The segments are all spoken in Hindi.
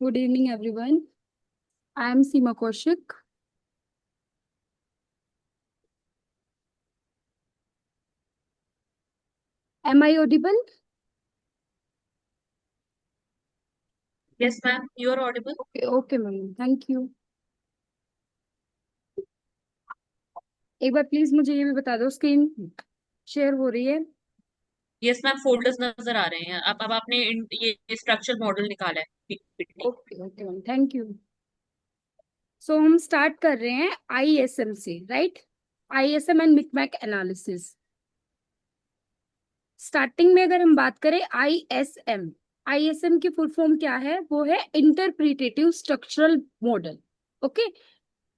Good evening, everyone. I am Seema Kaushik. Am I audible? Yes, ma'am, you are audible. Okay, ma'am. Thank you. एक बार प्लीज मुझे ये भी बता दो, स्क्रीन शेयर हो रही है? यस मैम, फोल्डर्स नजर आ रहे हैं। अब आपने ये स्ट्रक्चर मॉडल निकाला है PPT. Okay ma'am, thank you. So हम स्टार्ट कर रहे हैं आईएसएम से, right? ISM and MICMAC analysis. Starting में अगर हम बात करें आईएसएम, आईएसएम की फुल फॉर्म क्या है? वो है interpretive structural model. Okay.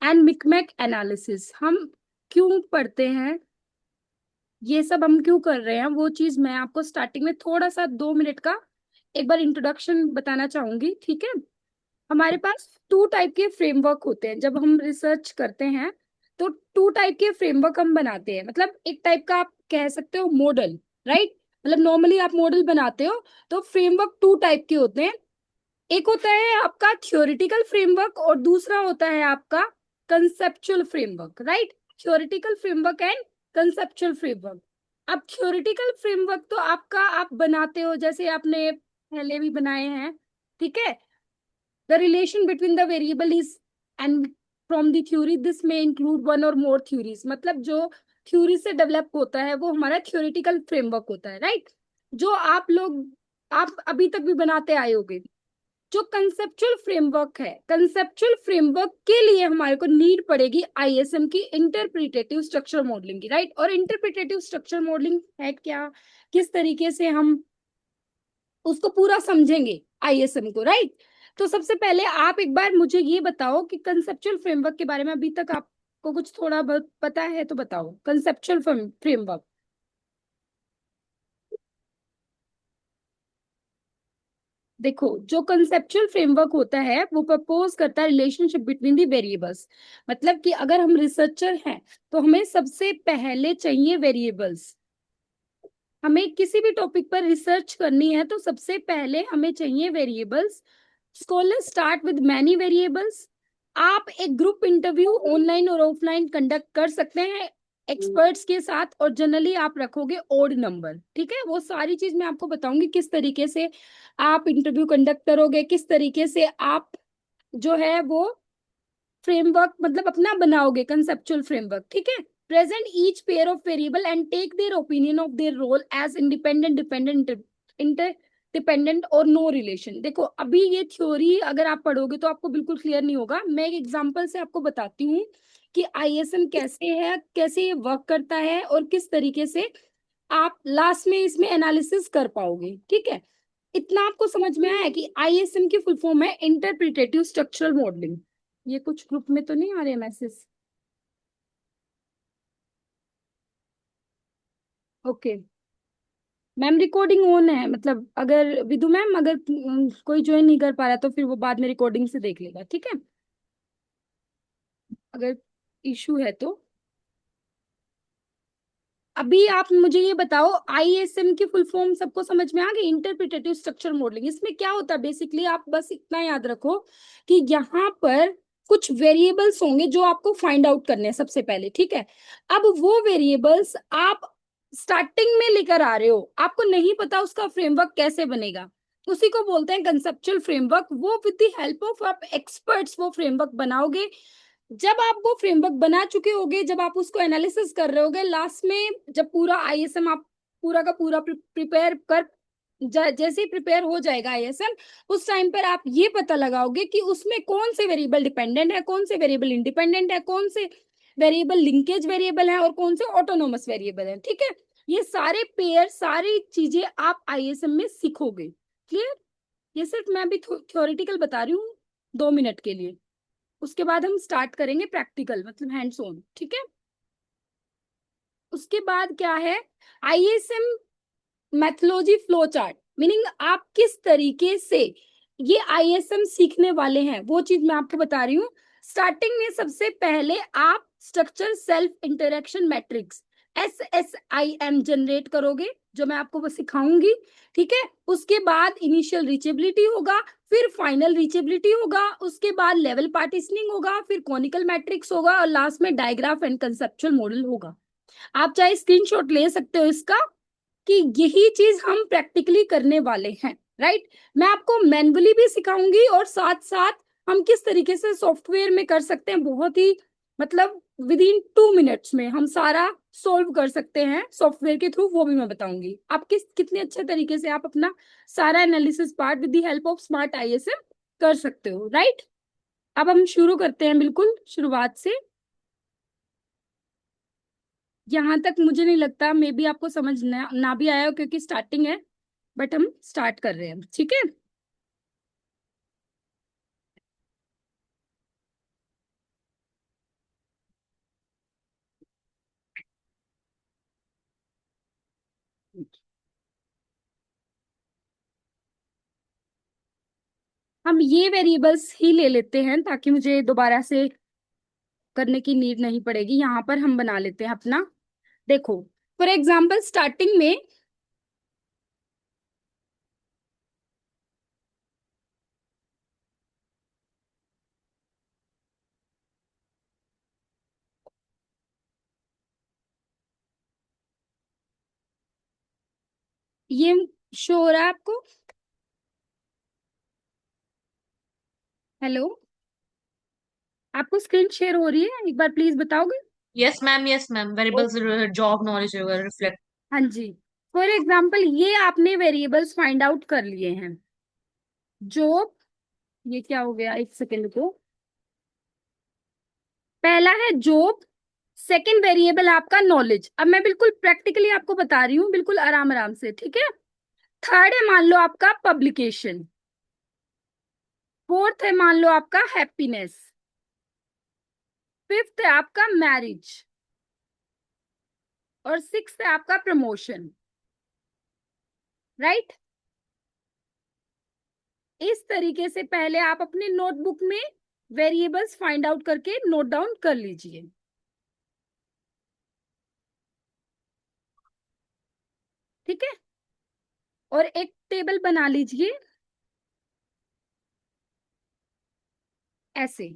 And MICMAC analysis हम क्यों पढ़ते हैं, ये सब हम क्यों कर रहे हैं, वो चीज मैं आपको स्टार्टिंग में थोड़ा सा 2 मिनट का एक बार इंट्रोडक्शन बताना चाहूंगी, ठीक है? हमारे पास टू टाइप के फ्रेमवर्क होते हैं जब हम रिसर्च करते हैं। तो टू टाइप के फ्रेमवर्क हम बनाते हैं, मतलब एक टाइप का आप कह सकते हो मॉडल, राइट? मतलब नॉर्मली आप मॉडल बनाते हो तो फ्रेमवर्क टू टाइप के होते हैं। एक होता है आपका थ्योरेटिकल फ्रेमवर्क और दूसरा होता है आपका conceptual framework, right? Theoretical framework and conceptual framework. अब थ्योरेटिकल फ्रेमवर्क तो आपका आप बनाते हो जैसे आपने पहले भी बनाए हैं, ठीक है? The relation between the variable is and from the theory this में इंक्लूड वन और मोर थ्योरीज, मतलब जो थ्योरी से डेवलप होता है वो हमारा थ्योरेटिकल फ्रेमवर्क होता है, राइट? जो आप लोग आप अभी तक भी बनाते आए होगे। जो कंसेप्चुअल फ्रेमवर्क है, कंसेप्चुअल फ्रेमवर्क के लिए हमारे को नीड पड़ेगी आईएसएम की इंटरप्रिटेटिव स्ट्रक्चर मॉडलिंग की, राइट? और इंटरप्रिटेटिव स्ट्रक्चर मॉडलिंग है क्या, किस तरीके से हम उसको पूरा समझेंगे आईएसएम को, राइट? तो सबसे पहले आप एक बार मुझे ये बताओ कि कंसेप्चुअल फ्रेमवर्क के बारे में अभी तक आपको कुछ थोड़ा बहुत पता है तो बताओ। कंसेप्चुअल फ्रेमवर्क, देखो, जो कंसेप्चुअल फ्रेमवर्क होता है वो प्रपोज करता है रिलेशनशिप बिटवीन दी वेरिएबल्स। मतलब कि अगर हम रिसर्चर हैं तो हमें सबसे पहले चाहिए वेरिएबल्स। हमें किसी भी टॉपिक पर रिसर्च करनी है तो सबसे पहले हमें चाहिए variables. Scholar start with many variables. आप एक ग्रुप इंटरव्यू ऑनलाइन और ऑफलाइन कंडक्ट कर सकते हैं एक्सपर्ट्स के साथ, और जनरली आप रखोगे ओड नंबर, ठीक है? वो सारी चीज मैं आपको बताऊंगी किस तरीके से आप इंटरव्यू कंडक्ट करोगे, किस तरीके से आप जो है वो फ्रेमवर्क मतलब अपना बनाओगे कंसेप्चुअल फ्रेमवर्क, ठीक है? Present each pair of variable and take their opinion of their role as independent, dependent, interdependent और नो रिलेशन। देखो, अभी ये थ्योरी अगर आप पढ़ोगे तो आपको बिल्कुल क्लियर नहीं होगा। मैं एक एग्जांपल से आपको बताती हूँ कि आईएसएम कैसे है, कैसे ये वर्क करता है और किस तरीके से आप लास्ट में इसमें एनालिसिस कर पाओगे, ठीक है? इतना आपको समझ में आया कि आईएसएम की फुल फॉर्म है इंटरप्रिटेटिव स्ट्रक्चरल मॉडलिंग। ये कुछ ग्रुप में तो नहीं आ रहे message? Okay ma'am, recording on है, मतलब अगर विदु मैम अगर कोई ज्वाइन नहीं कर पा रहा तो फिर वो बाद में रिकॉर्डिंग से देख लेगा, ठीक है? अगर इशू है तो अभी आप मुझे ये बताओ, आईएसएम की फुल फॉर्म सबको समझ में आ गई? इंटरप्रिटेटिव स्ट्रक्चर मॉडलिंग, इसमें क्या होता है बेसिकली? आप बस इतना याद रखो कि यहाँ पर कुछ वेरिएबल्स होंगे जो आपको फाइंड आउट करने हैं सबसे पहले, ठीक है? अब वो वेरिएबल्स आप स्टार्टिंग में लेकर आ रहे हो, आपको नहीं पता उसका फ्रेमवर्क कैसे बनेगा, उसी को बोलते हैं कंसेप्चुअल फ्रेमवर्क। वो विद द हेल्प ऑफ आप एक्सपर्ट्स वो फ्रेमवर्क बनाओगे। जब आप वो फ्रेमवर्क बना चुके होगे, जब आप उसको एनालिसिस कर रहे होगे, लास्ट में जब पूरा आईएसएम आप पूरा का पूरा प्रिपेयर कर जैसे ही प्रिपेयर हो जाएगा आईएसएम, उस टाइम पर आप ये पता लगाओगे कि उसमें कौन से वेरिएबल डिपेंडेंट है, कौन से वेरिएबल इंडिपेंडेंट है, कौन से वेरिएबल लिंकेज वेरिएबल है और कौन से ऑटोनोमस वेरिएबल है, ठीक है? ये सारे पेयर, सारी चीजें आप आईएसएम में सीखोगे। क्लियर? ये सिर्फ मैं अभी थ्योरेटिकल बता रही हूँ 2 मिनट के लिए। उसके बाद हम स्टार्ट करेंगे प्रैक्टिकल, मतलब हैंड्स ऑन, ठीक है? उसके बाद क्या है? ISM methodology flow chart, meaning आप किस तरीके से ये आईएसएम सीखने वाले हैं वो चीज मैं आपको बता रही हूँ। स्टार्टिंग में सबसे पहले आप structure self interaction matrix, SSIM generate करोगे, जो मैं आपको वो सिखाऊंगी, ठीक है। उसके बाद इनिशियल रीचेबिलिटी होगा, फिर फाइनल रीचेबिलिटी होगा, उसके बाद लेवल पार्टीशनिंग होगा, फिर कॉनिकल मैट्रिक्स होगा, और लास्ट में डायग्राफ एंड कंसेप्चुअल मॉडल होगा। आप चाहे स्क्रीनशॉट ले सकते हो इसका, कि यही चीज हम प्रैक्टिकली करने वाले हैं, राइट। मैं आपको मैनुअली भी सिखाऊंगी, और साथ साथ हम किस तरीके से सॉफ्टवेयर में कर सकते हैं, बहुत ही मतलब विद इन 2 मिनट्स में हम सारा सोल्व कर सकते हैं सॉफ्टवेयर के थ्रू, वो भी मैं बताऊंगी आप कितने अच्छे तरीके से आप अपना सारा analysis part with the help of smart ISM कर सकते हो, राइट। अब हम शुरू करते हैं बिल्कुल शुरुआत से। यहाँ तक मुझे नहीं लगता, मे बी आपको समझ ना भी आया हो, क्योंकि स्टार्टिंग है, बट हम स्टार्ट कर रहे हैं, ठीक है। हम ये वेरिएबल्स ही ले लेते हैं, ताकि मुझे दोबारा से करने की नीड नहीं पड़ेगी। यहाँ पर हम बना लेते हैं अपना, देखो फॉर एग्जाम्पल स्टार्टिंग में ये शो हो रहा है आपको? हेलो, आपको स्क्रीन शेयर हो रही है? एक बार प्लीज बताओगे? यस मैम, ओ, वेरिएबल्स जॉब नॉलेज रिफ्लेक्ट। हाँ जी। फॉर एग्जाम्पल ये आपने वेरिएबल्स फाइंड आउट कर लिए हैं, जो ये क्या हो गया, एक सेकेंड को। पहला है जॉब, सेकंड वेरिएबल आपका नॉलेज। अब मैं बिल्कुल प्रैक्टिकली आपको बता रही हूँ, बिल्कुल आराम आराम से, ठीक है। थर्ड है मान लो आपका पब्लिकेशन, फोर्थ है मान लो आपका हैप्पीनेस, फिफ्थ है आपका मैरिज, और सिक्स्थ है आपका प्रमोशन, राइट। इस तरीके से पहले आप अपने नोटबुक में वेरिएबल्स फाइंड आउट करके नोट डाउन कर लीजिए, ठीक है। और एक टेबल बना लीजिए ऐसे।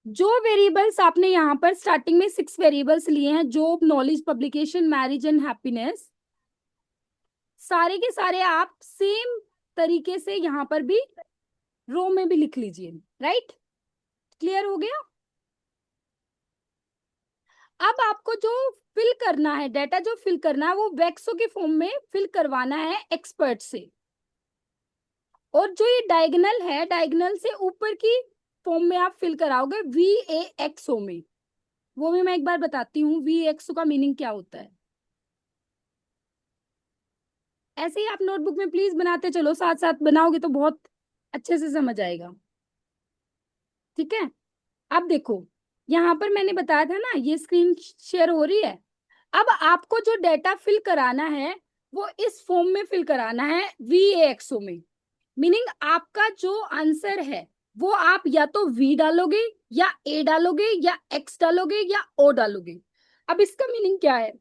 जो वेरिएबल्स आपने यहाँ पर स्टार्टिंग में 6 वेरिएबल्स लिए हैं, job, knowledge, publication, marriage and happiness, सारे के सारे आप सेम तरीके से यहाँ पर भी रो में भी लिख लीजिए, राइट। क्लियर हो गया? अब आपको जो फिल करना है, डाटा जो फिल करना है, वो वेक्सो के फॉर्म में फिल करवाना है एक्सपर्ट से। और जो ये डायगोनल है, डायगोनल से ऊपर की फॉर्म में आप फिल कराओगे VAXO में। वो भी मैं एक बार बताती हूँ VAXO का मीनिंग क्या होता है। ऐसे ही आप नोटबुक में प्लीज बनाते चलो, साथ साथ बनाओगे तो बहुत अच्छे से समझ आएगा, ठीक है। अब देखो, यहाँ पर मैंने बताया था ना, ये स्क्रीन शेयर हो रही है। अब आपको जो डेटा फिल कराना है, वो इस फॉर्म में फिल कराना है VAXO में। मीनिंग आपका जो आंसर है, वो आप या तो V डालोगे, या A डालोगे, या X डालोगे, या O डालोगे। अब इसका मीनिंग क्या है,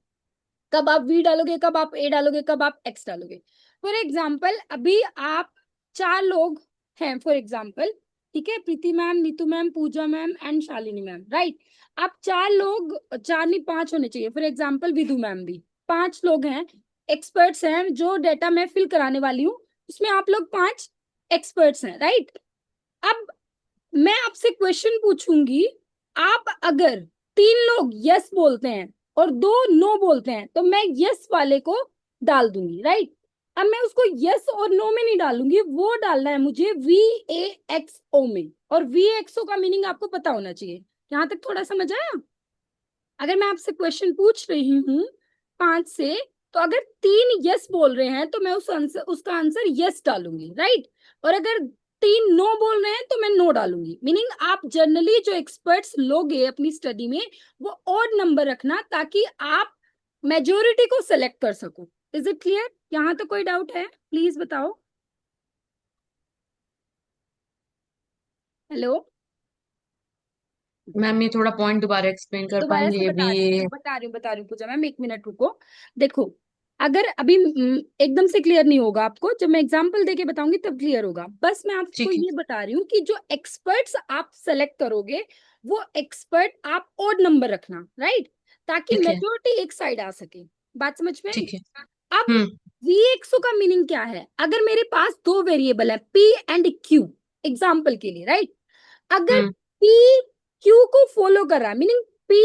कब आप V डालोगे, कब आप A डालोगे, कब आप X डालोगे। फॉर एग्जाम्पल अभी आप 4 लोग हैं, फॉर एग्जाम्पल, ठीक है, Preeti ma'am, Neetu ma'am, Pooja ma'am and Shalini ma'am, right. आप 4 लोग, 4 नहीं 5 होने चाहिए, फॉर एग्जाम्पल विदु मैम भी, 5 लोग हैं, एक्सपर्ट्स हैं। जो डेटा मैं फिल कराने वाली हूँ उसमें आप लोग 5 एक्सपर्ट्स हैं, राइट। अब मैं आपसे क्वेश्चन पूछूंगी, आप अगर 3 लोग यस बोलते हैं और 2 नो बोलते हैं, तो मैं यस वाले को डाल दूंगी, राइट। अब मैं उसको यस और नो में नहीं डालूंगी, वो डालना है मुझे VAXO में। और VAXO का मीनिंग आपको पता होना चाहिए। यहां तक थोड़ा समझ आया? अगर मैं आपसे क्वेश्चन पूछ रही हूँ 5 से, तो अगर 3 यस बोल रहे हैं तो मैं उसका आंसर यस डालूंगी, राइट। और अगर 3 नो बोल रहे हैं तो मैं नो डालूंगी। मीनिंग आप जनरली जो एक्सपर्ट्स लोगे अपनी स्टडी में, वो ऑड नंबर रखना, ताकि आप मेजोरिटी को सेलेक्ट कर सको। Is it clear? यहाँ तो कोई डाउट है? प्लीज बताओ। हेलो, मैम ये थोड़ा पॉइंट दोबारा एक्सप्लेन कर दोबारा से पाएंगे बता अभी रही ये? हूँ बता रही हूँ पूजा मैम, एक मिनट रुको। देखो, अगर अभी एकदम से क्लियर नहीं होगा आपको, जब मैं एग्जांपल देके बताऊंगी तब क्लियर होगा। बस मैं आपको ठीक है। ये बता रही हूँ कि जो एक्सपर्ट्स आप सेलेक्ट करोगे, वो एक्सपर्ट आप ओड नंबर रखना, राइट, ताकि ठीक है। मेजोरिटी एक साइड आ सके। बात समझ में आई? ठीक है। अब हम्म। VXO का मीनिंग क्या है? अगर मेरे पास दो वेरिएबल है P एंड Q, एग्जाम्पल के लिए, राइट, अगर हम्म। P Q को फॉलो कर रहा है, मीनिंग P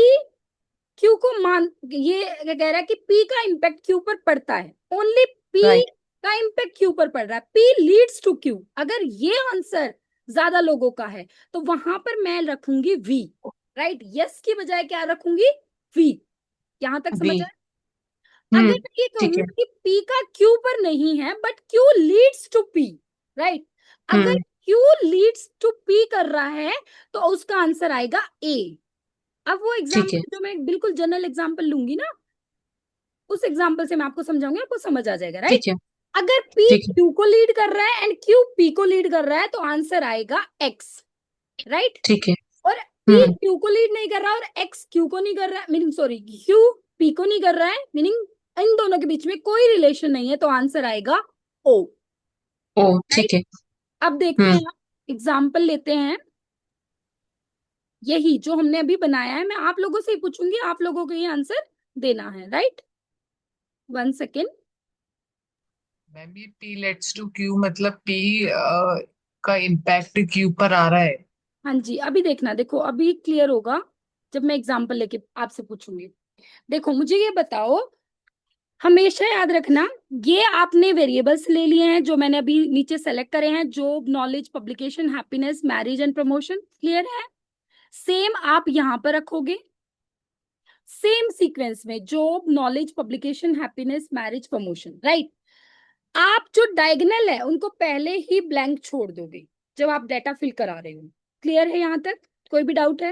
क्यू को मान, ये कह रहा है कि पी का इंपैक्ट क्यू पर पड़ता है, ओनली पी राइट। का इंपैक्ट क्यू पर पड़ रहा है, पी लीड्स टू क्यू, अगर ये आंसर ज्यादा लोगों का है तो वहां पर मैं रखूंगी वी, राइट, यस की बजाय क्या रखूंगी? वी। यहां तक बी। समझ आया? अगर मैं ये ठीक कहूं है। कि पी का क्यू पर नहीं है but Q leads to P, right, अगर hmm. Q leads to P कर रहा है तो उसका आंसर आएगा ए। अब वो ठीक है। एग्जाम्पल जो मैं बिल्कुल जनरल एग्जाम्पल लूंगी ना, उस एग्जाम्पल से मैं आपको समझाऊंगी, आपको समझ आ जाएगा, राइट। ठीक है। अगर पी ठीक है। क्यू को लीड कर रहा है एंड क्यू पी को लीड कर रहा है तो आंसर आएगा एक्स, राइट। ठीक है। और पी हम्म। क्यू को लीड नहीं कर रहा और एक्स क्यू को नहीं कर रहा है, मीनिंग सॉरी, क्यू पी को नहीं कर रहा है, मीनिंग इन दोनों के बीच में कोई रिलेशन नहीं है, तो आंसर आएगा ओ, ओ। राइट। ठीक है। अब देखते हम्म। हैं, एग्जाम्पल लेते हैं, यही जो हमने अभी बनाया है, मैं आप लोगों से ही पूछूंगी, आप लोगों को ये आंसर देना है, राइट। One second. मैम ये पी लेट्स टू क्यू मतलब पी का इम्पैक्ट क्यू पर आ रहा है? हाँ जी, अभी देखना, देखो अभी क्लियर होगा जब मैं एग्जाम्पल लेके आपसे पूछूंगी। देखो मुझे ये बताओ, हमेशा याद रखना, ये आपने वेरिएबल्स ले लिए हैं जो मैंने अभी नीचे सेलेक्ट करे हैं, job, knowledge, publication, happiness, marriage and promotion, clear है? सेम आप यहां पर रखोगे, सेम सीक्वेंस में, job, knowledge, publication, happiness, marriage, promotion, right. आप जो डायगोनल है उनको पहले ही ब्लैंक छोड़ दोगे जब आप डाटा फिल करा रहे हो। क्लियर है यहां तक? कोई भी डाउट है?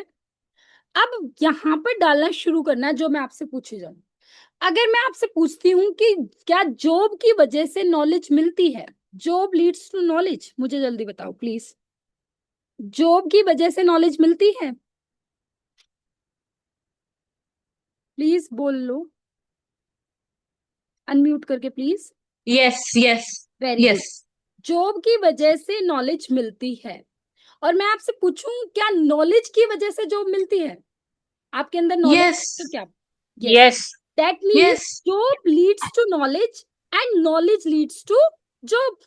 अब यहां पर डालना शुरू करना है जो मैं आपसे पूछे जाऊं। अगर मैं आपसे पूछती हूँ कि क्या जॉब की वजह से नॉलेज मिलती है, जॉब लीड्स टू नॉलेज, मुझे जल्दी बताओ प्लीज, जॉब की वजह से नॉलेज मिलती है? प्लीज बोल लो, अनम्यूट करके please. Yes. Yes. Very good, yes. Job की वजह से नॉलेज मिलती है। और मैं आपसे पूछूं क्या नॉलेज की वजह से जॉब मिलती है? आपके अंदर नॉलेज यस। तो क्या? Yes, yes. That means yes. Job leads to knowledge and knowledge leads to job,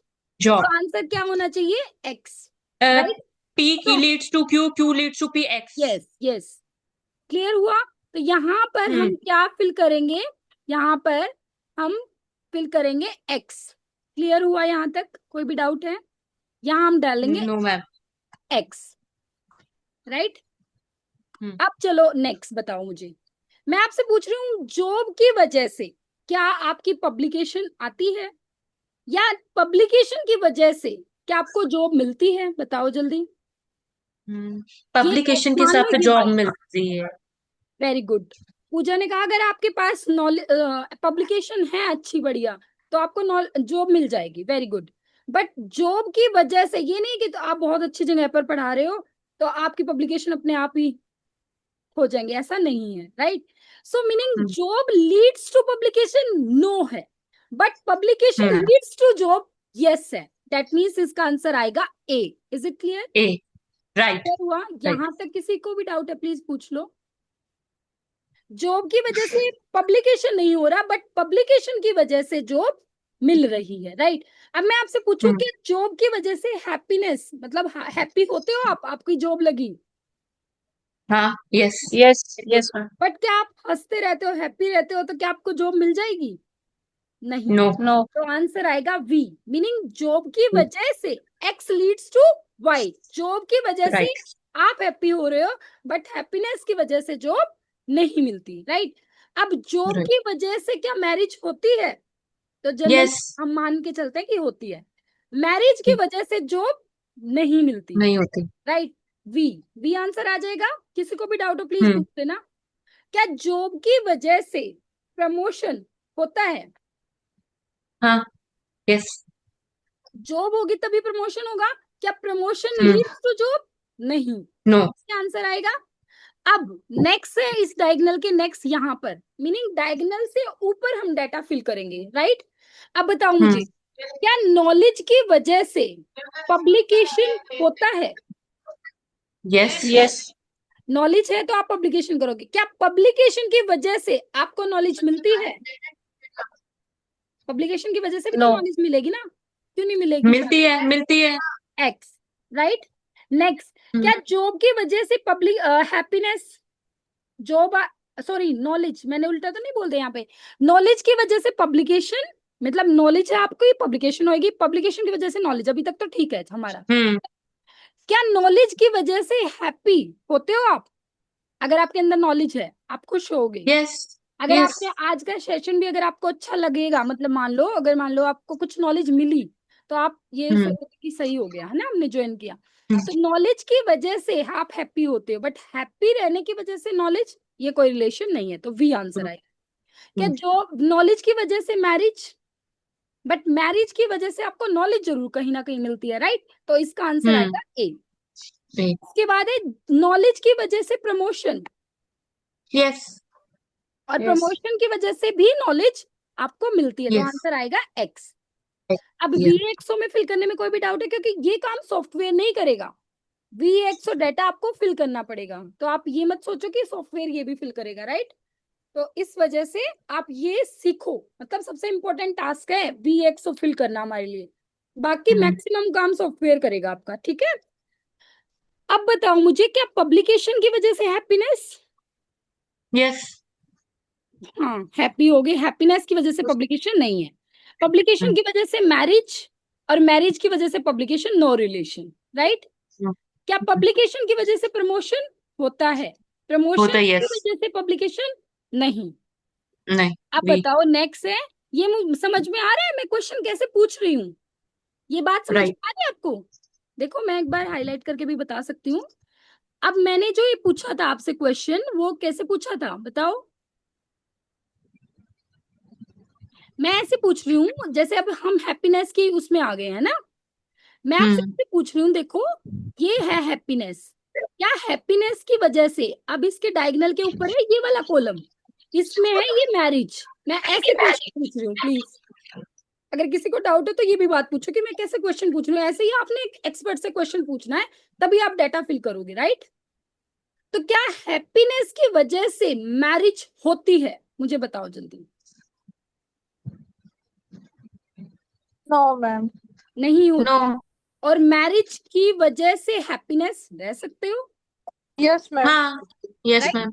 job. तो आंसर क्या होना चाहिए? X, right. पी की तो leads to Q, Q leads to P, X. Yes yes, clear हुआ? तो यहाँ पर हम्म। हम क्या फिल करेंगे? यहाँ पर हम फिल करेंगे एक्स। क्लियर हुआ यहाँ तक? कोई भी डाउट है? यहाँ हम डालेंगे no ma'am. X, right. Hmm. अब चलो नेक्स्ट बताओ मुझे, मैं आपसे पूछ रही हूँ जॉब की वजह से क्या आपकी पब्लिकेशन आती है, या पब्लिकेशन की वजह से क्या आपको जॉब मिलती है? बताओ जल्दी। ये पब्लिकेशन के मान हिसाब लो से ये जॉब वाला, मिलती है। Very good. पूजा ने कहा अगर आपके पास नॉलेज पब्लिकेशन है अच्छी बढ़िया तो आपको जॉब मिल जाएगी, वेरी गुड। बट जॉब की वजह से ये नहीं कि तो आप बहुत अच्छी जगह पर पढ़ा रहे हो तो आपकी पब्लिकेशन अपने आप ही हो जाएंगे, ऐसा नहीं है, right. So meaning hmm. Job leads to publication no है, but publication hmm. Leads to job yes है, दैट मीन्स इसका आंसर आएगा A. Is it clear? A. Right. Clear हुआ? राइट। यहां तक किसी को भी डाउट है प्लीज पूछ लो। जॉब की वजह से पब्लिकेशन नहीं हो रहा बट पब्लिकेशन की वजह से जॉब मिल रही है, राइट। अब मैं आपसे पूछूं हम्म। कि जॉब की वजह से हैप्पीनेस, मतलब हैप्पी होते हो आप, आपकी जॉब लगी? हाँ। Yes. Yes yes ma'am. But क्या आप हंसते रहते हो, हैप्पी रहते हो तो क्या आपको जॉब मिल जाएगी? नहीं। नो। नो। तो आंसर आएगा वी, मीनिंग जॉब की वजह से X leads to Y, job की वजह से राइट। आप हैप्पी हो रहे हो बट हैप्पीनेस की वजह से जॉब नहीं मिलती, राइट। अब जॉब राइट। की वजह से क्या मैरिज होती है? तो जनरल यस। हम मान के चलते हैं कि होती है। मैरिज की वजह से जॉब नहीं मिलती, नहीं होती। राइट। वी, वी आंसर आ जाएगा। किसी को भी डाउट हो प्लीज हम्म। पूछ लेना। क्या जॉब की वजह से प्रमोशन होता है? हाँ। यस। जॉब होगी तभी प्रमोशन होगा। क्या promotion hmm. Leads to job? नहीं। नो। क्या आंसर आएगा? अब नेक्स्ट है इस डायगोनल के नेक्स्ट यहाँ पर, मीनिंग डायगोनल से ऊपर हम डाटा फिल करेंगे, राइट। अब बताओ मुझे, क्या नॉलेज की वजह से पब्लिकेशन होता है? यस यस नॉलेज है तो आप पब्लिकेशन करोगे। क्या पब्लिकेशन की वजह से आपको नॉलेज मिलती है? पब्लिकेशन की वजह से भी तो नो नॉलेज मिलेगी ना, क्यों नहीं मिलेगी? मिलती है एक्स, राइट। नेक्स्ट, क्या जॉब की वजह से public happiness, job, sorry knowledge, मैंने उल्टा तो नहीं बोल दिया यहाँ पे। नॉलेज की वजह से पब्लिकेशन, मतलब नॉलेज है आपको, ये पब्लिकेशन होगी, पब्लिकेशन की वजह से नॉलेज, अभी तक तो ठीक है हमारा। क्या नॉलेज की वजह से हैप्पी होते हो आप? अगर आपके अंदर नॉलेज है आप खुश होगे। यस अगर यस आपने आज का सेशन भी अगर आपको अच्छा लगेगा, मतलब मान लो, अगर मान लो आपको कुछ नॉलेज मिली, तो आप ये सोचोगे कि सही हो गया है ना, हमने ज्वाइन किया। तो नॉलेज की वजह से आप हैप्पी होते हो, बट हैप्पी रहने की वजह से नॉलेज, ये कोई रिलेशन नहीं है, तो वी आंसर आएगा। क्या जो नॉलेज की वजह से मैरिज, बट मैरिज की वजह से आपको नॉलेज जरूर कहीं ना कहीं मिलती है, राइट। तो इसका आंसर आएगा ए। इसके बाद है नॉलेज की वजह से प्रमोशन, यस और Yes. प्रमोशन की वजह से भी नॉलेज आपको मिलती है, तो Yes. आंसर आएगा एक्स। अब Yes. वीएक्सओ में फिल करने में कोई भी डाउट है? क्योंकि ये काम सॉफ्टवेयर नहीं करेगा, वीएक्सओ डाटा आपको फिल करना पड़ेगा, तो आप ये मत सोचो कि सॉफ्टवेयर ये भी फिल करेगा, राइट। तो इस वजह से आप ये सीखो, मतलब सबसे इंपॉर्टेंट टास्क है वीएक्सओ फिल करना हमारे लिए, बाकी मैक्सिमम काम सॉफ्टवेयर करेगा आपका, ठीक है। अब बताओ मुझे, क्या पब्लिकेशन की वजह से हैप्पीनेस? यस हाँ, हैप्पी हो गए, हैप्पीनेस की वजह से पब्लिकेशन नहीं है। पब्लिकेशन की वजह से मैरिज, और मैरिज की वजह से पब्लिकेशन, नो रिलेशन, राइट। क्या पब्लिकेशन की वजह से प्रमोशन होता है? प्रमोशन होता है, की yes. वजह से पब्लिकेशन नहीं। नहीं अब वी बताओ नेक्स्ट है, ये समझ में आ रहा है मैं क्वेश्चन कैसे पूछ रही हूँ? ये बात समझ राइट में आ रही है आपको? देखो मैं एक बार हाईलाइट करके भी बता सकती हूँ। अब मैंने जो ये पूछा था आपसे क्वेश्चन, वो कैसे पूछा था बताओ? मैं ऐसे पूछ रही हूँ जैसे अब हम हैप्पीनेस की उसमें आ गए हैं ना, मैं आपसे ऐसे पूछ रही हूँ, देखो ये है हैप्पीनेस, क्या हैप्पीनेस की वजह से, अब इसके डायगोनल के ऊपर है ये वाला कॉलम, इसमें है ये मैरिज, मैं ऐसे क्वेश्चन पूछ रही हूँ। प्लीज अगर किसी को डाउट है तो ये भी बात पूछो कि मैं कैसे क्वेश्चन पूछ रही हूँ, ऐसे ही आपने एक एक्सपर्ट से क्वेश्चन पूछना है, तभी आप डाटा फिल करोगे, राइट। तो क्या हैप्पीनेस की वजह से मैरिज होती है? मुझे बताओ जल्दी। नो मैम नहीं नो होती। और मैरिज की वजह से हैप्पीनेस रह सकते हो, यस मैम हाँ यस राइट। मैम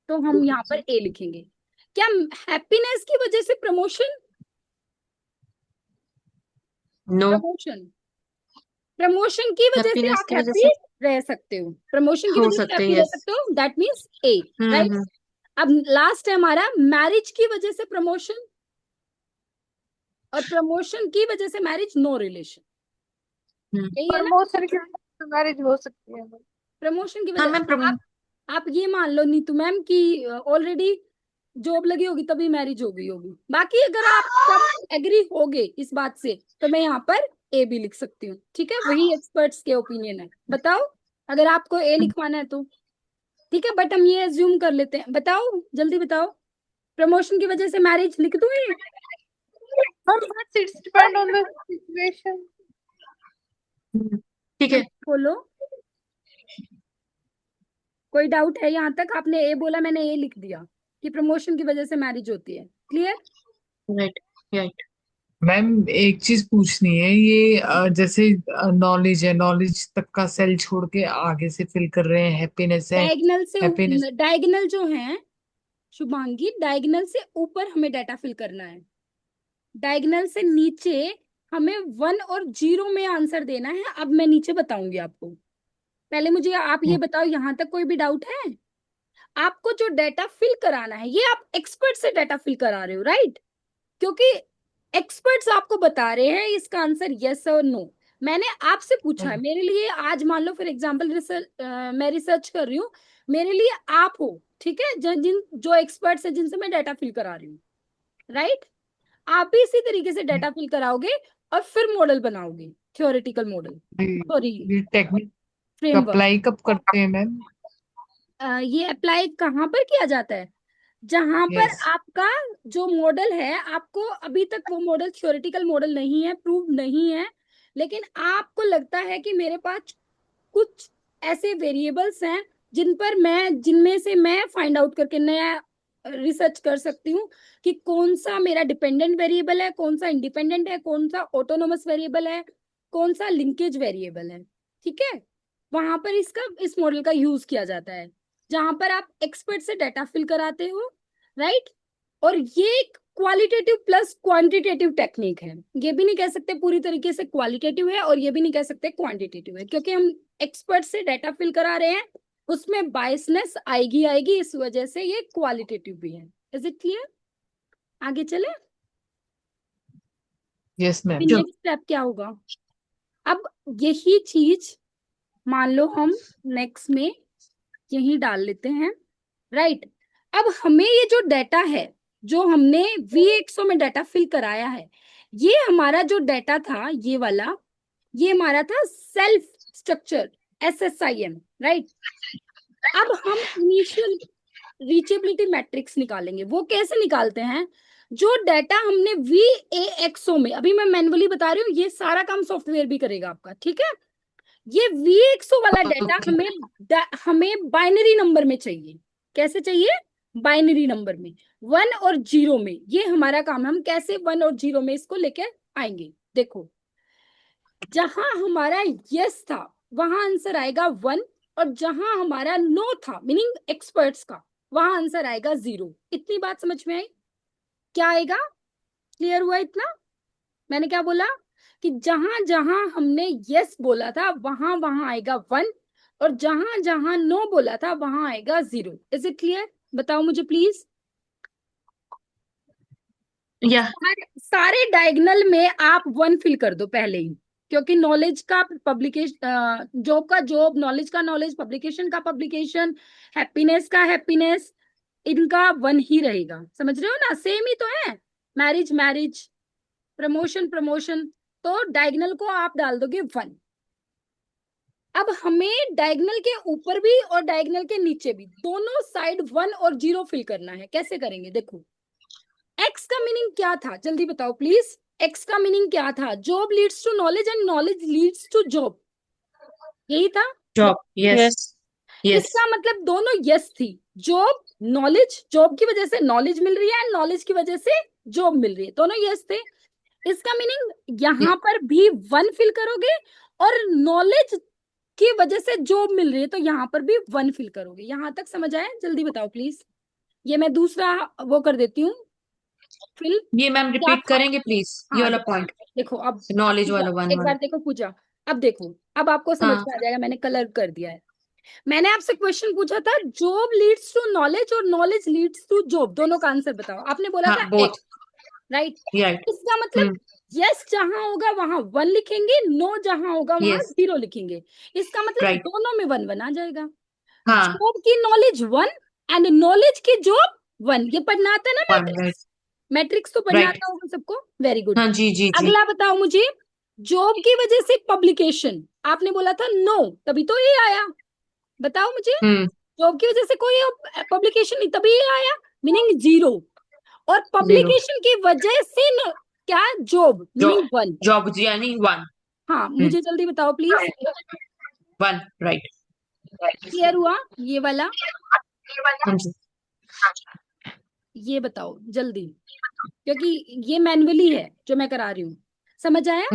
तो हम यहाँ पर ए लिखेंगे। क्या हैप्पीनेस की वजह से प्रमोशन? नो प्रमोशन, प्रमोशन की वजह से हैप्पीनेस आप की वजह हैप्पी से रह सकते हो, प्रमोशन की हो वजह से सकते हैं, हैप्पी रह यस. सकते हो, दैट मीन्स ए, राइट। अब लास्ट है हमारा, मैरिज की वजह से प्रमोशन, और प्रमोशन की वजह से मैरिज, नो रिलेशन, यही है ना। प्रमोशन की वजह से मैरिज हो सकती है। प्रमोशन की हाँ वजह, मैम आप ये मान लो नीतू मैम की ऑलरेडी जॉब लगी होगी तभी मैरिज हो गई होगी, बाकी अगर आप सब एग्री होगे इस बात से तो मैं यहाँ पर ए भी लिख सकती हूँ, ठीक है, वही एक्सपर्ट्स के ओपिनियन है। बताओ अगर आपको ए लिखवाना है तो, ठीक है, बट हम ये एज्यूम कर लेते हैं। बताओ जल्दी बताओ, प्रमोशन की वजह से मैरिज लिख दूं ये? Ma'am but it's depend on the situation. ठीक है. बोलो, कोई डाउट है यहाँ तक? आपने ए बोला, मैंने ए लिख दिया कि प्रमोशन की वजह से मैरिज होती है, क्लियर। राइट राइट मैम एक चीज पूछनी है, ये जैसे नॉलेज है, नॉलेज तक का सेल छोड़ के आगे से फिल कर रहे हैं, हैप्पीनेस है, डायगनल से, हैप्पीनेस डायगनल जो है शुभांगी, डायगनल से ऊपर हमें डाटा फिल करना है, डायगनल से नीचे हमें 1 और 0 में आंसर देना है। अब मैं नीचे बताऊंगी आपको, पहले मुझे आप ये बताओ यहाँ तक कोई भी डाउट है? आपको जो डाटा फिल कराना है, ये आप एक्सपर्ट से डाटा फिल करा रहे हो, राइट, क्योंकि एक्सपर्ट्स आपको बता रहे हैं इसका आंसर यस और नो। मैंने आपसे पूछा है, मेरे लिए आज मान लो फॉर एग्जांपल मैं रिसर्च कर रही हूँ, मेरे लिए आप हो, ठीक है, जिन जो एक्सपर्ट्स है जिनसे मैं डाटा फिल करा रही हूँ, राइट। आप भी इसी तरीके से डाटा फिल कराओगे और फिर मॉडल बनाओगे, थ्योरेटिकल मॉडल, सॉरी ये टेक्निक फ्रेमवर्क। अप्लाई कब करते हैं मैम? ये अप्लाई कहाँ पर किया जाता है? जहां पर यस आपका जो मॉडल है, आपको अभी तक वो मॉडल थ्योरेटिकल मॉडल नहीं है, प्रूव नहीं है, लेकिन आपको लगता है कि मेरे पास कुछ ऐसे वेरिएबल्स हैं जिनमें से मैं फाइंड आउट करके नया रिसर्च कर सकती हूँ कि कौन सा मेरा डिपेंडेंट वेरिएबल है, कौन सा इंडिपेंडेंट है, कौन सा ऑटोनोमस वेरिएबल है, कौन सा लिंकेज वेरिएबल है। ठीक है, वहां पर इस मॉडल का यूज किया जाता है, जहां पर आप एक्सपर्ट से डाटा फिल कराते हो, राइट। और ये एक क्वालिटेटिव प्लस क्वांटिटेटिव टेक्निक है। ये भी नहीं कह सकते पूरी तरीके से क्वालिटेटिव है और ये भी नहीं कह सकते क्वांटिटेटिव है, क्योंकि हम एक्सपर्ट से डाटा फिल करा रहे हैं, उसमें बायसनेस आएगी आएगी, इस वजह से ये क्वालिटेटिव भी है। Is it clear? आगे चले। Yes ma'am. नेक्स्ट स्टेप क्या होगा? अब यही चीज मान लो हम नेक्स्ट में यही डाल लेते हैं, राइट। अब हमें ये जो डाटा है, जो हमने VXO में डाटा फिल कराया है, ये हमारा जो डाटा था, ये वाला, ये हमारा था सेल्फ स्ट्रक्चर, SSIM, राइट। अब हम इनिशियल रीचेबिलिटी मैट्रिक्स निकालेंगे। वो कैसे निकालते हैं? जो डाटा हमने VAXO में, अभी मैं मैन्युअली बता रही हूँ, ये सारा काम सॉफ्टवेयर भी करेगा आपका, ठीक है। ये VXO वाला डाटा हमें बाइनरी नंबर में चाहिए। कैसे चाहिए? बाइनरी नंबर में, 1 और 0 में। ये हमारा काम है, हम कैसे 1 और 0 में इसको लेके आएंगे। देखो, जहां हमारा यस था वहां आंसर आएगा 1, और जहां हमारा नो था, मीनिंग एक्सपर्ट्स का, वहां आंसर आएगा 0। इतनी बात समझ में आई? क्या आएगा? क्लियर हुआ इतना? मैंने क्या बोला कि जहां जहां हमने यस बोला था वहां वहां आएगा 1, और जहां जहां नो बोला था वहां आएगा 0। Is it clear? बताओ मुझे प्लीज। या सारे डायगनल में आप 1 फिल कर दो पहले ही, क्योंकि नॉलेज का पब्लिकेशन, जॉब का जॉब, नॉलेज का नॉलेज, पब्लिकेशन का पब्लिकेशन, हैप्पीनेस का हैप्पीनेस, इनका 1 ही रहेगा। समझ रहे हो ना? सेम ही तो है। मैरिज मैरिज, प्रमोशन प्रमोशन, तो डायगनल को आप डाल दोगे 1। अब हमें डायगनल के ऊपर भी और डायगनल के नीचे भी, दोनों साइड 1 और 0 फिल करना है। कैसे करेंगे? देखो, एक्स का मीनिंग क्या था, जल्दी बताओ प्लीज। एक्स का मीनिंग क्या था? Job leads to knowledge and knowledge leads to job, यही था। जॉब, यस यस इसका मतलब दोनों यस थी। जॉब, नॉलेज, जॉब की वजह से नॉलेज मिल रही है, नॉलेज की वजह से जॉब मिल रही है, दोनों यस थे। इसका मीनिंग यहाँ पर भी 1 फिल करोगे, और नॉलेज की वजह से जॉब मिल रही है तो यहाँ पर भी 1 फिल करोगे। यहाँ तक समझ आया? जल्दी बताओ प्लीज। ये मैं दूसरा वो कर देती हूँ फिल। ये मैम क्या रिपीट था? करेंगे प्लीज, ये हाँ वाला देखो, पॉइंट, देखो अब नॉलेज पूजा, वाला वन एक वाला। बार देखो पूजा, अब देखो, अब आपको समझ हाँ में आ जाएगा। मैंने कलर कर दिया है। मैंने आपसे क्वेश्चन पूछा था, जॉब लीड्स टू नॉलेज और नॉलेज लीड्स टू जॉब, दोनों का आंसर बताओ। आपने बोला हाँ था बोथ, एक्स, राइट। राइट। इसका मतलब यस जहां होगा वहां 1 लिखेंगे, नो जहां होगा वहां यस 0 लिखेंगे। इसका मतलब राइट। दोनों में 1 1 आ जाएगा। हाँ जॉब की नॉलेज 1 एंड नॉलेज की जॉब 1। ये पढ़ना आता है ना वन, राइट मैट्रिक्स? मैट्रिक्स तो पढ़ना राइट। आता होगा सबको, वेरी गुड। हाँ जी जी जी। अगला बताओ मुझे, जॉब की वजह से पब्लिकेशन, आपने बोला था नो, तभी तो ये आया। बताओ मुझे, हम्म, जॉब की वजह से कोई पब्लिकेशन नहीं, तभी ये आया, मीनिंग 0। और 0 पब्लिकेशन की वजह से क्या? Job, job, meaning 1। जॉब यानी 1। हाँ, मुझे जल्दी बताओ प्लीज। 1 राइट। क्लियर हुआ ये वाला? हाँ जी। ये बताओ जल्दी, क्योंकि ये मैन्युअली है जो मैं करा रही हूँ। समझ आया?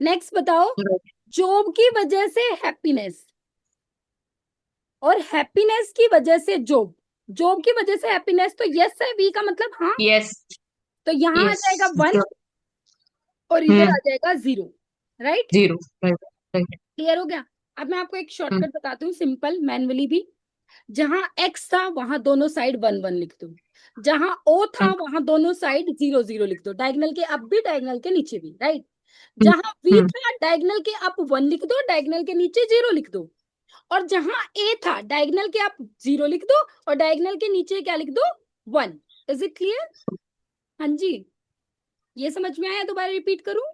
नेक्स्ट बताओ, right. जॉब की वजह से हैप्पीनेस और हैप्पीनेस की वजह से जॉब। जॉब की वजह से हैप्पीनेस, तो यस है, वी का मतलब हाँ, यस तो यहाँ आ यस जाएगा 1 और इधर आ जाएगा 0, राइट। 0 right right. क्लियर हो गया? अब मैं आपको एक शॉर्टकट बताती हूँ, सिंपल, मैन्युअली भी। जहां एक्स था वहां दोनों साइड 1 1 लिख दो, जहां ओ था वहां दोनों साइड 0 0 लिख दो, डायगनल के अब भी डायगनल के नीचे भी, राइट। जहां वी था डायगनल के अप 1 लिख दो, डायगनल के नीचे 0 लिख दो। और जहां ए था डायगनल के अप 0 लिख दो, और डायगनल के नीचे क्या लिख दो? 1। Is it clear? हाँ जी, ये समझ में आया? दोबारा रिपीट करूं?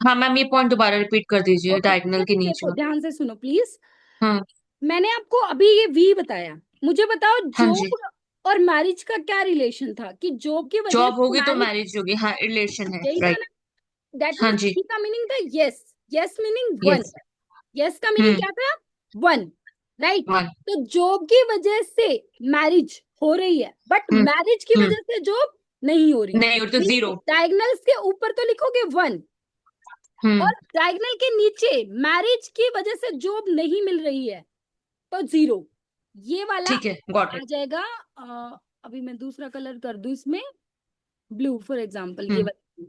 हाँ मैम, ये पॉइंट दोबारा रिपीट कर दीजिए, ओके, डायगोनल के नीचे। देखो ध्यान से सुनो प्लीज। हाँ मैंने आपको अभी ये वी बताया, मुझे बताओ हाँ जी, जॉब और मैरिज का क्या रिलेशन था, कि जॉब की वजह जॉब से होगी तो मैरिज, मैरिज होगी, हाँ रिलेशन है, यही था राइट। ना। दैट हाँ मीन्स जी, वी का मीनिंग था yes, yes meaning one, yes. Yes का मीनिंग हम्म। क्या था, वन, राइट। वन। तो जॉब की वजह से मैरिज हो रही है, बट हम्म। मैरिज की हम्म। वजह से जॉब नहीं हो रही। नहीं, और तो जीरो। डायगनल्स के ऊपर तो लिखोगे वन, हम्म। और डायगनल के नीचे मैरिज की वजह से जॉब नहीं मिल रही है तो जीरो, ये वाला ठीक है, गॉट आ इट। जाएगा। अभी मैं दूसरा कलर कर दूं इसमें, ब्लू फॉर एग्जांपल, ये हम्म। वाला।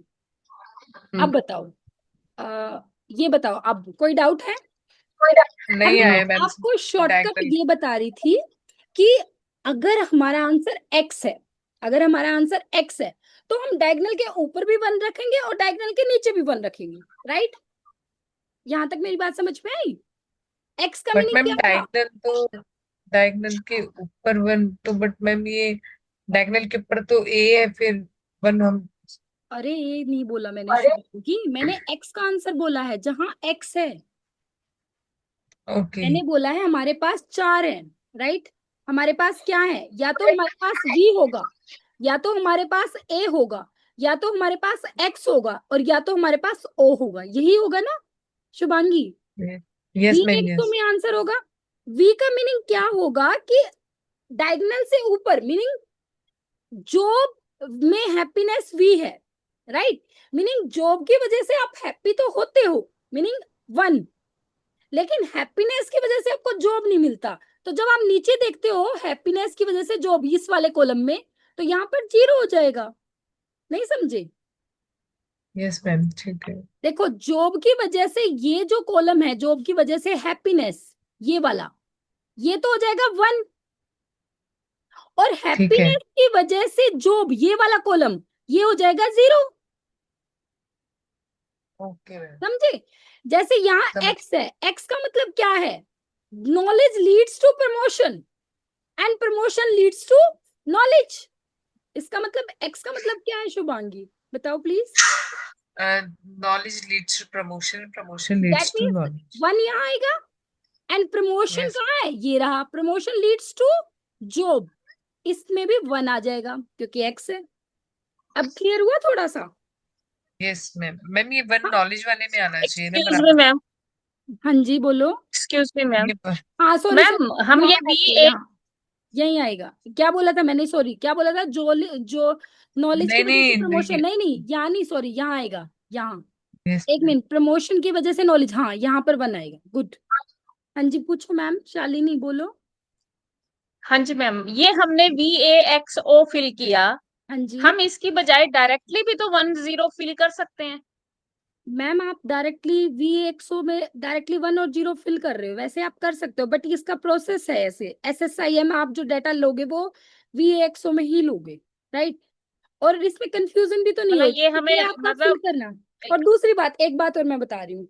अब हम्म। बताओ, ये बताओ, अब कोई डाउट है? अब नहीं मैं आया मैम। आपको शॉर्टकट डायगोनल। ये बता रही थी कि अगर हमारा आंसर एक्स है, अगर हमारा आंसर एक्स है, तो हम डायगोनल के ऊपर भी वन रखेंगे और डायगोनल के नीचे भी वन रखेंगे, राइट। यहां तक मेरी बात समझ में आई? एक्स का बट मीनिंग मैम क्या था? डायगोनल के ऊपर वन तो, बट मैम ये डायगोनल के ऊपर तो ए है, फिर वन हम। अरे ये नहीं बोला मैंने शुरू की, मैंने एक्स का आंसर बोला है जहां एक्स है। ओके। मैंने बोला है हमारे पास चार है, राइट। हमारे पास क्या है, या तो हमारे पास वी होगा, या तो हमारे पास ए होगा, या तो हमारे पास एक्स होगा, और या तो हमारे पास ओ होगा, यही होगा ना शुभांगी? वी यस मैम, एक तो यस। में आंसर होगा। वी का मीनिंग क्या होगा कि डायगोनल से ऊपर, मीनिंग जॉब में हैप्पीनेस वी है, राइट। मीनिंग जॉब की वजह से आप हैप्पी तो होते हो, मीनिंग वन, लेकिन हैप्पीनेस की वजह से आपको जॉब नहीं मिलता। तो जब आप नीचे देखते हो हैप्पीनेस की वजह से जॉब इस वाले कॉलम में, तो यहाँ पर जीरो हो जाएगा। नहीं समझे? यस मैम, ठीक है। देखो जॉब की वजह से ये जो कॉलम है, जॉब की वजह से हैप्पीनेस, ये वाला, ये तो हो जाएगा वन, और ठीक है। हैप्पीनेस की वजह से जॉब, ये वाला कॉलम, ये हो जाएगा जीरो। Okay ma'am. समझे? जैसे यहाँ समझ। एक्स है, एक्स का मतलब क्या है, knowledge leads to promotion and promotion leads to knowledge. इसका मतलब, एक्स का मतलब क्या है शुभांगी, बताओ please. Knowledge leads to promotion, promotion that leads to means knowledge. One यहाँ आएगा, एंड प्रमोशन यस। कहाँ है, ये रहा, प्रमोशन लीड्स टू जॉब, इसमें भी वन आ जाएगा क्योंकि एक्स है। अब क्लियर हुआ थोड़ा सा? यस मैम, मैम ये वन हाँ, नॉलेज वाले में आना चाहिए ना एक्सक्यूज मी बराबर। मैम। हाँ जी बोलो। Excuse me ma'am. ये हाँ सॉरी मैम सॉरी, हम ये यहाँ बी आएगा, ए, यहाँ यही आएगा। क्या बोला था मैंने, सॉरी क्या बोला था, जो नॉलेज की नहीं वजह से नहीं प्रमोशन, नहीं। नहीं नहीं यहाँ नहीं, सॉरी यहाँ आएगा, यहाँ। यस एक मैम। मिनट, प्रमोशन की वजह से नॉलेज, हाँ यहाँ पर वन आएगा, गुड। हाँ जी पूछो मैम, शालिनी बोलो। हाँ जी मैम, ये हमने VAXO फिल किया, हाँ जी हम इसकी बजाय डायरेक्टली भी तो 10 फिल कर सकते हैं। मैम, आप डायरेक्टली VXO में डायरेक्टली वन और जीरो फिल कर रहे हो, वैसे आप कर सकते हो, बट इसका प्रोसेस है ऐसे, SSIM आप जो डाटा लोगे वो VXO में ही लोगे, राइट। और इसमें कंफ्यूजन भी तो नहीं मतलब होगी, ये हमें, इसलिए आपका फिल मतलब करना। और दूसरी बात, एक बात और मैं बता रही हूँ,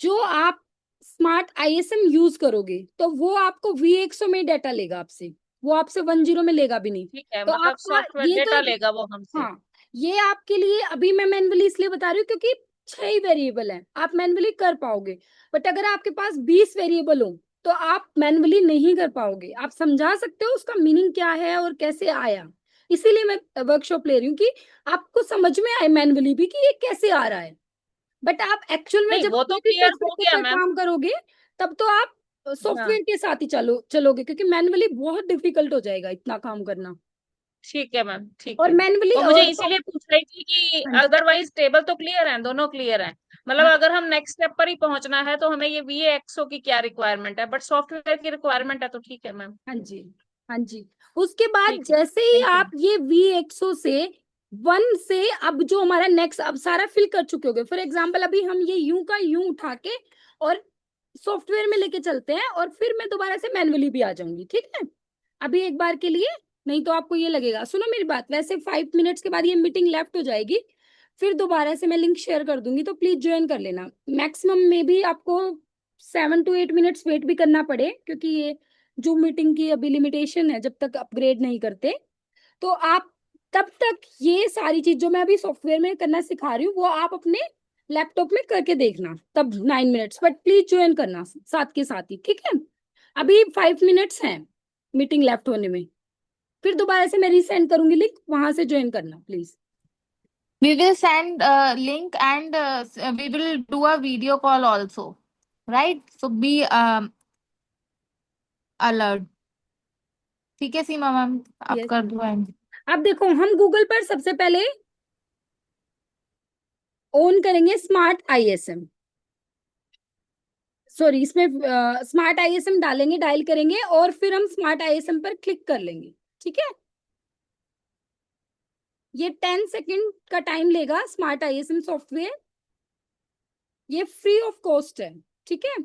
जो आप स्मार्ट ISM यूज करोगे तो वो आपको VXO में डाटा लेगा आपसे, वो आपसे वन जीरो में लेगा भी नहीं। ठीक है, तो मतलब आपका सॉफ्टवेयर ये तो डेटा एक, लेगा वो हमसे। हाँ, ये आपके लिए अभी मैं मैन्युअली इसलिए बता रही हूँ क्योंकि 6 वेरिएबल है, आप मैन्युअली कर पाओगे। बट अगर आपके पास 20 वेरिएबल हो तो आप मैन्युअली नहीं कर पाओगे। आप समझा सकते हो उसका मीनिंग क्या है और कैसे आया, इसीलिए मैं वर्कशॉप ले रही हूँ कि आपको समझ में आए मैन्युअली भी कि ये कैसे आ रहा है। बट आप एक्चुअल में नहीं, जब वो तो कोई भी क्लियर सॉफ्टवेयर हो के गया ऊपर मैम। काम करोगे तब तो आप हाँ, सॉफ्टवेयर के साथ ही चलोगे, क्योंकि मैन्युअली बहुत डिफिकल्ट हो जाएगा इतना काम करना। ठीक है मैम, ठीक और है। मैन्युअली वो मुझे और इसीलिए पूछ रही थी कि हाँ जी, अदरवाइज टेबल तो क्लियर है, दोनों क्लियर है। मतलब हाँ अगर हम नेक्स्ट स्टेप पर ही पहुंचना है तो हमें ये VAXO की क्या रिक्वायरमेंट है, बट सॉफ्टवेयर की रिक्वायरमेंट है तो ठीक है मैम। हाँ जी, हाँ जी। उसके बाद ठीक है, जैसे ही थैंक यू। आप ये VXO से वन से, अब जो हमारा नेक्स्ट, अब सारा फिल कर चुके होगे, फॉर एग्जाम्पल अभी हम ये यूं का यूं उठा के और सॉफ्टवेयर में लेके चलते हैं, और फिर मैं दोबारा से मैन्युअली भी आ जाऊंगी, ठीक है। अभी एक बार के लिए, नहीं तो आपको ये लगेगा, सुनो मेरी बात, वैसे 5 मिनट्स के बाद ये मीटिंग लेफ्ट हो जाएगी, फिर दोबारा से मैं लिंक शेयर कर दूंगी, तो प्लीज ज्वाइन कर लेना। मैक्सिमम में भी आपको 7 to 8 मिनट्स वेट भी करना पड़े, क्योंकि ये जूम मीटिंग की अभी लिमिटेशन है जब तक अपग्रेड नहीं करते। तो आप तब तक ये सारी चीज जो मैं अभी सॉफ्टवेयर में करना सिखा रही हूँ वो आप अपने लैपटॉप में करके देखना, तब 9 मिनट्स, बट प्लीज ज्वाइन करना साथ के साथ ही, ठीक है। अभी 5 मिनट्स हैं मीटिंग लेफ्ट होने में, फिर दोबारा से मैं रीसेंड करूंगी लिंक, वहां से ज्वाइन करना please. We will send a link and we will do a video call also, right? So be alert. ठीक है सीमा मैम, आप Yes. कर दो एंड। अब देखो हम गूगल पर सबसे पहले ऑन करेंगे स्मार्ट आईएसएम, सॉरी इसमें स्मार्ट आईएसएम डालेंगे, डायल करेंगे और फिर हम स्मार्ट आईएसएम पर क्लिक कर लेंगे। ठीक है, ये 10 सेकेंड का टाइम लेगा। स्मार्ट आईएसएम सॉफ्टवेयर ये फ्री ऑफ कॉस्ट है। ठीक है,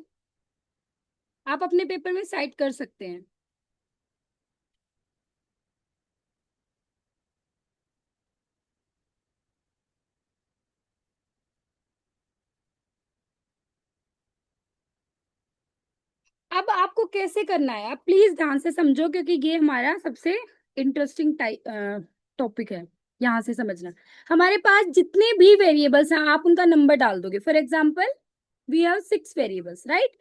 आप अपने पेपर में साइट कर सकते हैं। अब आपको कैसे करना है, आप प्लीज ध्यान से समझो, क्योंकि ये हमारा सबसे इंटरेस्टिंग टॉपिक है। यहाँ से समझना, हमारे पास जितने भी वेरिएबल्स हैं आप उनका नंबर डाल दोगे। For example we have 6 variables, right.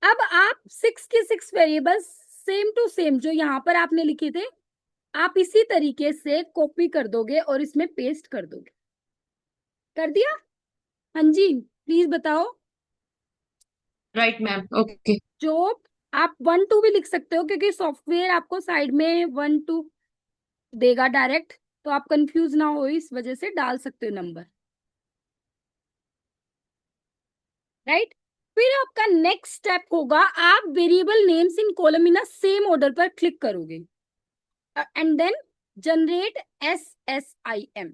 अब आप 6 के 6 वेरिएबल्स सेम टू सेम जो यहाँ पर आपने लिखे थे, आप इसी तरीके से कॉपी कर दोगे और इसमें पेस्ट कर दोगे। कर दिया? हाँ जी, प्लीज बताओ। Right ma'am, okay. जो आप 1 2 भी लिख सकते हो, क्योंकि सॉफ्टवेयर आपको साइड में 1 2 देगा डायरेक्ट, तो आप कंफ्यूज ना हो, इस वजह से डाल सकते हो नंबर, राइट। फिर आपका नेक्स्ट स्टेप होगा, आप variable names in column in same order पर क्लिक करोगे एंड देन जनरेट SSIM।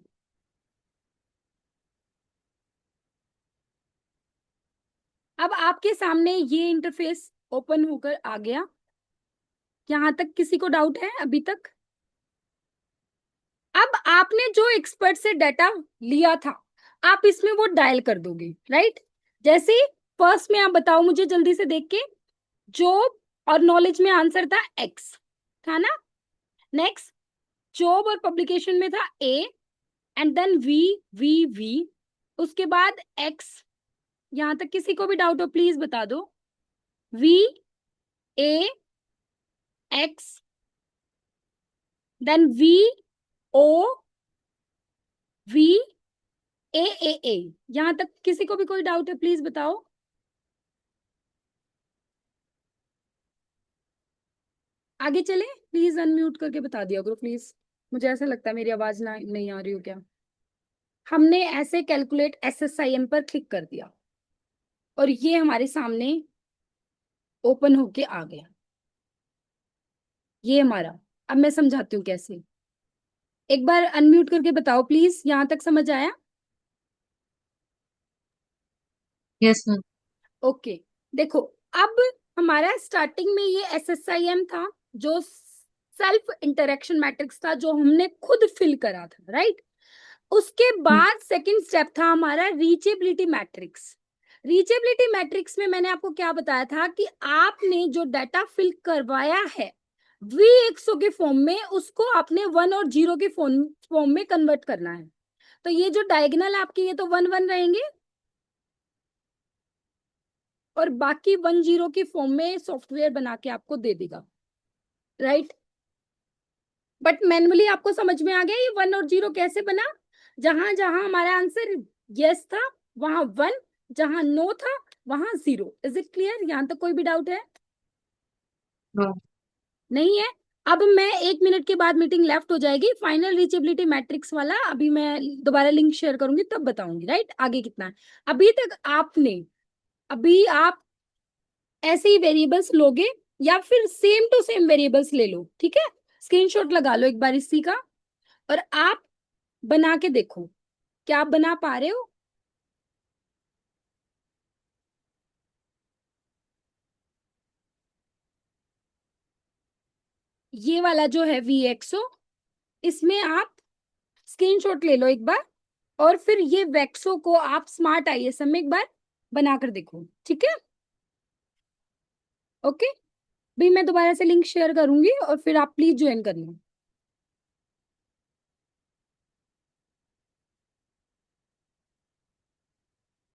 अब आपके सामने ये इंटरफेस ओपन होकर आ गया। यहां तक किसी को डाउट है अभी तक? अब आपने जो एक्सपर्ट से डाटा लिया था, आप इसमें वो डायल कर दोगे, राइट। जैसे फर्स्ट में आप बताओ मुझे जल्दी से देख के, जॉब और नॉलेज में आंसर था X, था ना। नेक्स्ट जॉब और पब्लिकेशन में था A एंड देन V, उसके बाद X। यहां तक किसी को भी डाउट हो प्लीज बता दो। VA X then VOVAAA। यहां तक किसी को भी कोई डाउट है प्लीज बताओ। आगे चले, प्लीज अनम्यूट करके बता दिया करो प्लीज, मुझे ऐसा लगता है मेरी आवाज ना नहीं आ रही हो क्या। हमने ऐसे कैलकुलेट SSIM पर क्लिक कर दिया और ये हमारे सामने ओपन होके आ गया, ये हमारा। अब मैं समझाती हूँ कैसे, एक बार अनम्यूट करके बताओ प्लीज, यहां तक समझ आया? Yes ma'am. ओके, देखो अब हमारा स्टार्टिंग में ये SSIM था, जो सेल्फ इंटरेक्शन मैट्रिक्स था, जो हमने खुद फिल करा था, राइट। उसके बाद सेकंड स्टेप था हमारा रीचेबिलिटी मैट्रिक्स। रीचेबिलिटी मैट्रिक्स में मैंने आपको क्या बताया था कि आपने जो डाटा फिल करवाया है V100 के फॉर्म में, उसको आपने 1 और 0 के फॉर्म में कन्वर्ट करना है। तो ये जो डायगोनल आपके ये तो 1 1 रहेंगे और बाकी 1 0 की फॉर्म में सॉफ्टवेयर बना के आपको दे देगा, राइट। बट मैन्युअली आपको समझ में आ गया ये 1 और 0 कैसे बना। जहां जहां हमारा आंसर यस था वहां 1, जहां नो था वहां 0। Is it clear? यहां तक कोई भी डाउट है? नहीं है। अब मैं 1 मिनट के बाद मीटिंग लेफ्ट हो जाएगी, फाइनल रीचेबिलिटी मैट्रिक्स वाला अभी मैं दोबारा लिंक शेयर करूंगी तब बताऊंगी, राइट, आगे कितना है। अभी तक आपने, अभी आप ऐसे ही वेरिएबल्स लोगे या फिर सेम टू सेम वेरिएबल्स ले लो, ठीक है। स्क्रीनशॉट लगा लो एक बार इसी का और आप बना के देखो क्या आप बना पा रहे हो। ये वाला जो है V100, इसमें आप स्क्रीनशॉट ले लो एक बार और फिर ये वेक्सो को आप स्मार्ट ISM में एक बार बनाकर देखो, ठीक है। ओके, भी मैं दोबारा से लिंक शेयर करूंगी और फिर आप प्लीज ज्वाइन करना।